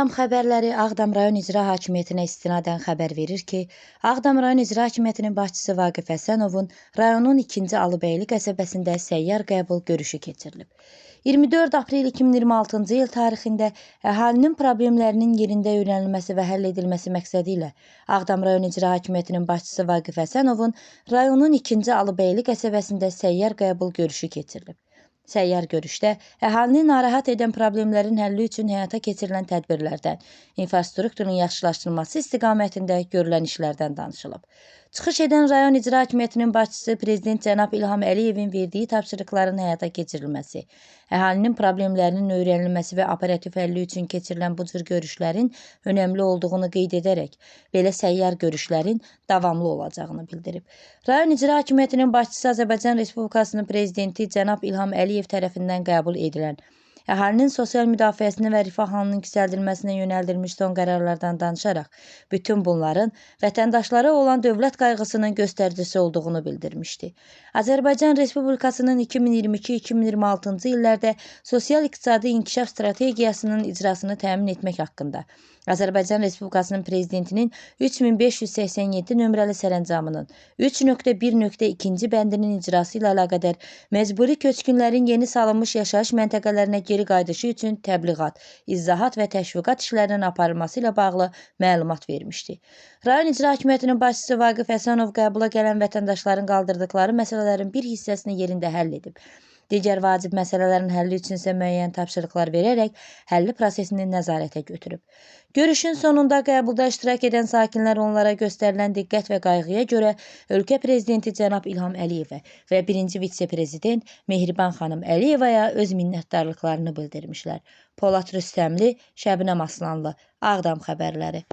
Ağdam xəbərləri Ağdam rayon icra hakimiyyətinə istinadən xəbər verir ki, Ağdam rayon icra hakimiyyətinin başçısı Vaqif Həsənovun rayonun 2-ci Alıbəyli qəsəbəsində səyyar qəbul görüşü keçirilib. 24 aprel 2026-cı il tarixində əhalinin problemlərinin yerində öyrənilməsi və həll edilməsi məqsədi ilə Ağdam rayon icra hakimiyyətinin başçısı Vaqif Həsənovun rayonun 2-ci Alıbəyli qəsəbəsində səyyar qəbul görüşü keçirilib. Səyyar görüşdə əhalini narahat edən problemlərin həlli üçün həyata keçirilən tədbirlərdən, infrastrukturun yaxşılaşdırılması istiqamətində görülən işlərdən danışılıb. Çıxış edən rayon icra hakimiyyətinin başçısı Prezident cənab İlham Əliyevin verdiyi tapşırıqların həyata keçirilməsi, əhalinin problemlərinin öyrənilməsi və operativ həlli üçün keçirilən bu cür görüşlərin önəmli olduğunu qeyd edərək, belə səyyar görüşlərin davamlı olacağını bildirib. Rayon icra hakimiyyətinin başçısı Azərbaycan Respublikasının Prezidenti cənab İlham Əliyev tərəfindən qəbul edilən, əhalinin sosial müdafiəsini və rifah halının yüksəldilməsinə yönəldilmiş son qərarlardan danışaraq, bütün bunların vətəndaşlara olan dövlət qayğısının göstəricisi olduğunu bildirmişdi. Azərbaycan Respublikasının 2022-2026-cı illərdə sosial-iqtisadi inkişaf strategiyasının icrasını təmin etmək haqqında Azərbaycan Respublikasının Prezidentinin 3587 nömrəli sərəncamının 3.1.2-ci bəndinin icrası ilə əlaqədar məcburi köçkünlərin yeni salınmış yaşayış məntəqələrinə geri qayıdışı üçün təbliğat, izahat və təşviqat işlərinin aparılması ilə bağlı məlumat vermişdi. Rayon icra hakimiyyətinin başçısı Vaqif Həsənov qəbula gələn vətəndaşların qaldırdıqları məsələlərin bir hissəsini yerində həll edib. Digər vacib məsələlərin həlli üçün isə müəyyən tapşırıqlar verərək həlli prosesini nəzarətə götürüb. Görüşün sonunda qəbulda iştirak edən sakinlər onlara göstərilən diqqət və qayğıya görə ölkə prezidenti cənab İlham Əliyevə və birinci vitse-prezident Mehriban xanım Əliyevaya öz minnətdarlıqlarını bildirmişlər. Polad Rüstəmli, Şəbnəm Aslanlı, Ağdam xəbərləri.